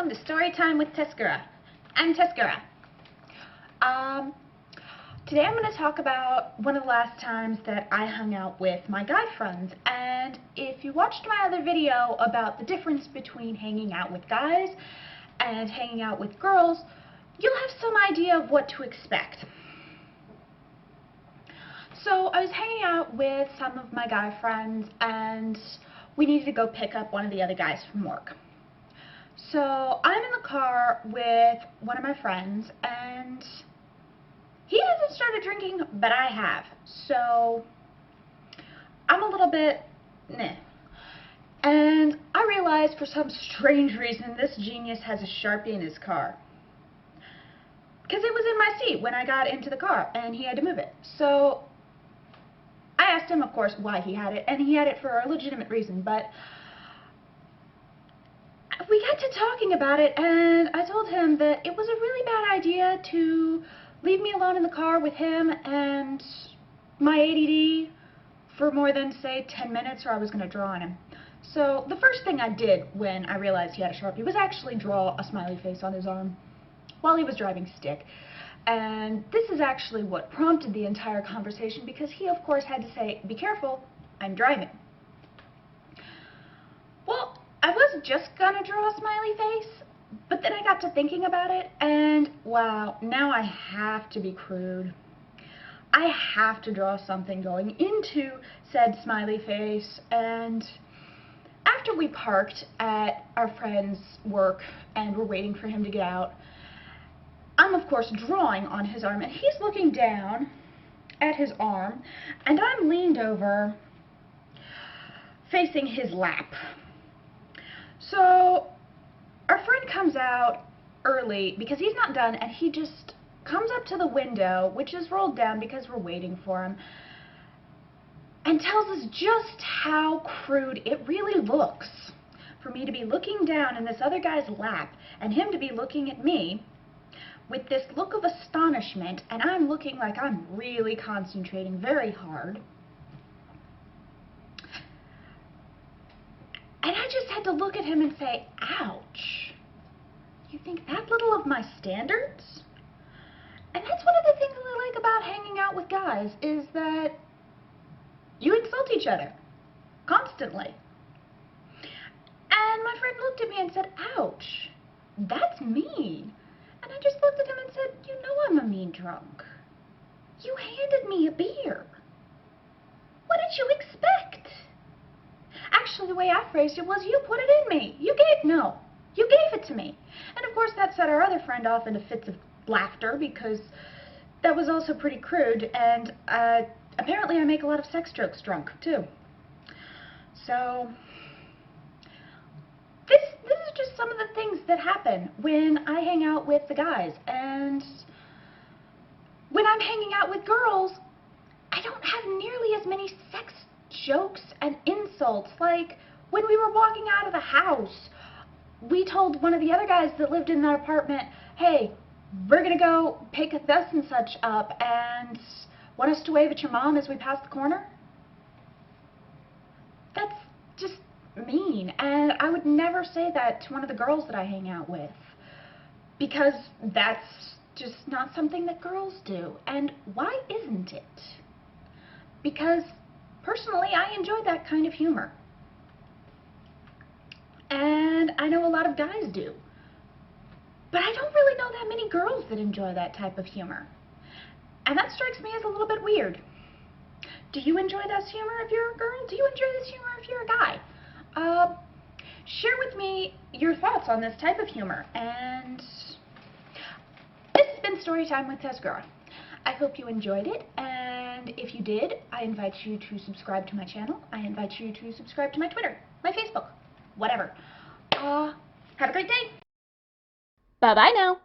welcome to Storytime with Teskura. I'm Teskura. Today I'm going to talk about one of the last times that I hung out with my guy friends, and if you watched my other video about the difference between hanging out with guys and hanging out with girls, you'll have some idea of what to expect. So I was hanging out with some of my guy friends, and we needed to go pick up one of the other guys from work. So I'm in the car with one of my friends, and he hasn't started drinking, but I have. So I'm a little bit meh. And I realized for some strange reason this genius has a Sharpie in his car. Because it was in my seat when I got into the car, and he had to move it. So I asked him, of course, why he had it, and he had it for a legitimate reason, but we got to talking about it, and I told him that it was a really bad idea to leave me alone in the car with him and my ADD for more than, say, 10 minutes, or I was going to draw on him. So the first thing I did when I realized he had a Sharpie was actually draw a smiley face on his arm while he was driving stick. And this is actually what prompted the entire conversation, because he, of course, had to say, "Be careful, I'm driving." Well, I was just gonna draw a smiley face, but then I got to thinking about it, and wow, now I have to be crude. I have to draw something going into said smiley face, and after we parked at our friend's work and we're waiting for him to get out, I'm of course drawing on his arm, and he's looking down at his arm, and I'm leaned over facing his lap. So our friend comes out early because he's not done, and he just comes up to the window, which is rolled down because we're waiting for him, and tells us just how crude it really looks for me to be looking down in this other guy's lap and him to be looking at me with this look of astonishment, and I'm looking like I'm really concentrating very hard. And I just had to look at him and say, ouch, you think that little of my standards? And that's one of the things that I like about hanging out with guys, is that you insult each other constantly. And my friend looked at me and said, ouch, that's mean. And I just looked at him and said, you know I'm a mean drunk. You handed me a beer. What did you expect? Actually, the way I phrased it was, you put it in me. You gave it to me. And of course that set our other friend off into fits of laughter, because that was also pretty crude, and apparently I make a lot of sex jokes drunk, too. So this is just some of the things that happen when I hang out with the guys. And when I'm hanging out with girls, I don't have nearly as many sex jokes and insults. Like when we were walking out of the house, we told one of the other guys that lived in that apartment, hey, we're gonna go pick thus and such up, and want us to wave at your mom as we pass the corner? That's just mean, and I would never say that to one of the girls that I hang out with, because that's just not something that girls do. And why isn't it? Because personally, I enjoy that kind of humor, and I know a lot of guys do, but I don't really know that many girls that enjoy that type of humor, and that strikes me as a little bit weird. Do you enjoy this humor if you're a girl? Do you enjoy this humor if you're a guy? Share with me your thoughts on this type of humor. And this has been Storytime with Teskura. I hope you enjoyed it, and if you did, I invite you to subscribe to my channel. I invite you to subscribe to my Twitter, my Facebook, whatever. Have a great day. Bye-bye now.